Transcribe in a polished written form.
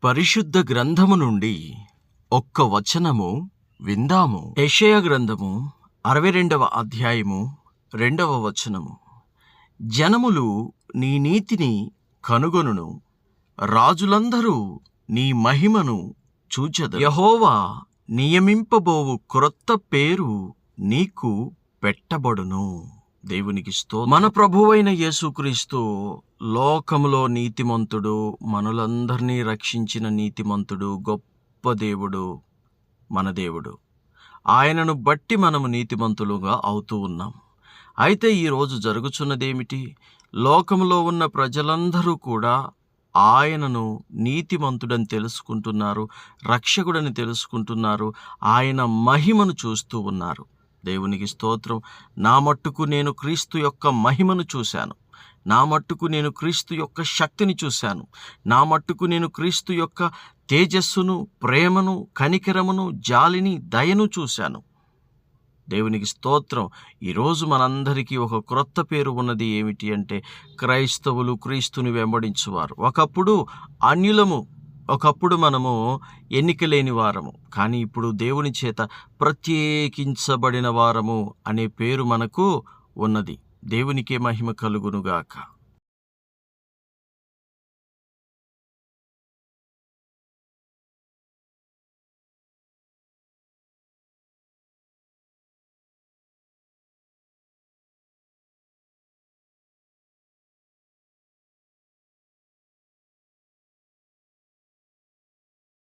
పరిశుద్ధ గ్రంథము నుండి ఒక్క వచనము విందాము. యెషయా గ్రంథము 62వ అధ్యాయము 2వ వచనము. జనములు నీ నీతిని కనుగొనును, రాజులందరూ నీ మహిమను చూచెదరు. యెహోవా నియమింపబోవు క్రొత్త పేరు నీకు పెట్టబడును. దేవునికి స్తోత్రం. మన ప్రభువైన యేసుక్రీస్తు లోకములో నీతిమంతుడు, మనులందరినీ రక్షించిన నీతిమంతుడు, గొప్ప దేవుడు, మన దేవుడు. ఆయనను బట్టి మనము నీతిమంతులుగా అవుతూ ఉన్నాం. అయితే ఈరోజు జరుగుచున్నదేమిటి? లోకములో ఉన్న ప్రజలందరూ కూడా ఆయనను నీతిమంతుడని తెలుసుకుంటున్నారు, రక్షకుడని తెలుసుకుంటున్నారు, ఆయన మహిమను చూస్తూ ఉన్నారు. దేవునికి స్తోత్రం. నా మట్టుకు నేను క్రీస్తు యొక్క మహిమను చూశాను, నా మట్టుకు నేను క్రీస్తు యొక్క శక్తిని చూశాను, నా మట్టుకు నేను క్రీస్తు యొక్క తేజస్సును, ప్రేమను, కనికరమును, జాలిని, దయను చూశాను. దేవునికి స్తోత్రం. ఈరోజు మనందరికీ ఒక క్రొత్త పేరు ఉన్నది. ఏమిటి అంటే క్రైస్తవులు, క్రీస్తుని వెంబడించువారు. ఒకప్పుడు అన్యులము, ఒకప్పుడు మనము ఎన్నికలేని వారము, కానీ ఇప్పుడు దేవుని చేత ప్రత్యేకించబడిన వారము అనే పేరు మనకు ఉన్నది. దేవునికే మహిమ కలుగునుగాక.